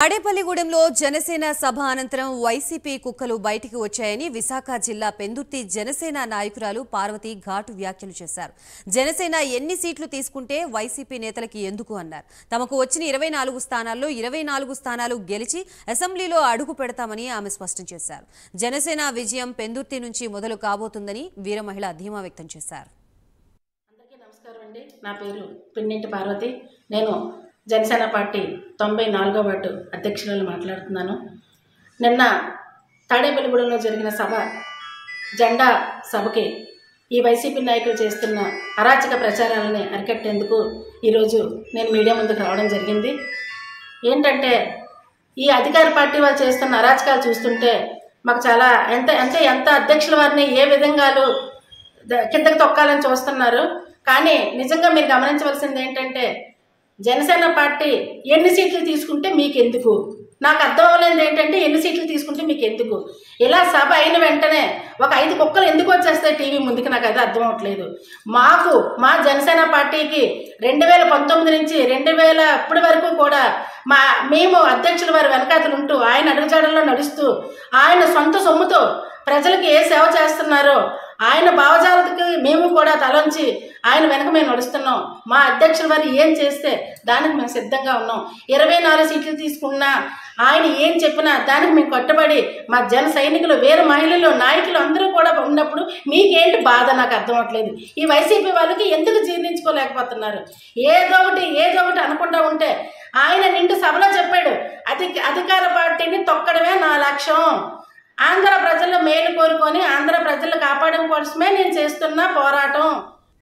తాడేపల్లిగూడెంలో జనసేన సభ అనంతరం వైసీపీ కుక్కలు బయటికి వచ్చాయని విశాఖ జిల్లా పెందుర్తి జనసేన నాయకురాలు పార్వతి ఘాటు వ్యాఖ్యలు చేశారు. జనసేన ఎన్ని సీట్లు తీసుకుంటే వైసీపీ నేతలకి ఎందుకు అన్నారు. తమకు వచ్చిన 24 స్థానాల్లో 24 స్థానాలు గెలిచి అసెంబ్లీలో అడుగు పెడతామని ఆమె స్పష్టం చేశారు. జనసేన విజయం పెందుర్తి నుంచి మొదలు కాబోతుందని వీర మహిళ ధీమా వ్యక్తం చేశారు. అందరికీ నమస్కారం అండి. నా పేరు పిన్నింటి పార్వతి. నేను జనసేన పార్టీ 94వ వార్డు అధ్యక్షురాలు మాట్లాడుతున్నాను. నిన్న తాడేపల్లిగూడెంలో జరిగిన సభ జెండా సభకి ఈ వైసీపీ నాయకులు చేస్తున్న అరాచక ప్రచారాలని అరికట్టేందుకు ఈరోజు నేను మీడియా ముందుకు రావడం జరిగింది. ఏంటంటే ఈ అధికార పార్టీ వాళ్ళు చేస్తున్న అరాచకాలు చూస్తుంటే మాకు చాలా ఎంత అధ్యక్షుల వారిని ఏ విధంగాలు కిందకి తొక్కాలని చూస్తున్నారు. కానీ నిజంగా మీరు గమనించవలసింది ఏంటంటే జనసేన పార్టీ ఎన్ని సీట్లు తీసుకుంటే మీకెందుకు, నాకు అర్థం అవ్వలేదు ఏంటంటే ఎన్ని సీట్లు తీసుకుంటే మీకు ఎందుకు. ఇలా సభ అయిన వెంటనే ఒక 5 కుక్కలు ఎందుకు వచ్చేస్తాయి టీవీ ముందుకు, నాకు అది అర్థం అవ్వట్లేదు. మా జనసేన పార్టీకి 2019 నుంచి 2000 ఇప్పటి వరకు కూడా మేము అధ్యక్షుల వారి వెనకాతలు ఉంటూ ఆయన అడుగుజాడల్లో నడుస్తూ ఆయన సొంత సొమ్ముతో ప్రజలకు ఏ సేవ చేస్తున్నారో ఆయన భావజాలకి మేము కూడా తలంచి ఆయన వెనక మేము నడుస్తున్నాం. మా అధ్యక్షుల వారు ఏం చేస్తే దానికి మేము సిద్ధంగా ఉన్నాం. 24 సీట్లు తీసుకున్నా ఆయన ఏం చెప్పినా దానికి మేము కట్టుబడి మా జన సైనికులు వీర మహిళలు నాయకులు అందరూ కూడా ఉన్నప్పుడు మీకేంటి బాధ, నాకు అర్థం అవ్వట్లేదు. ఈ వైసీపీ వాళ్ళకి ఎందుకు జీర్ణించుకోలేకపోతున్నారు. ఏదో ఒకటి అనుకుంటా ఉంటే ఆయన నిండు సభలో చెప్పాడు, అధికార పార్టీని తొక్కడమే నా లక్ష్యం, ఆంధ్ర ప్రజల మేలు కోరుకొని ఆంధ్ర ప్రజలు కాపాడడం కోసమే నేను చేస్తున్న పోరాటం.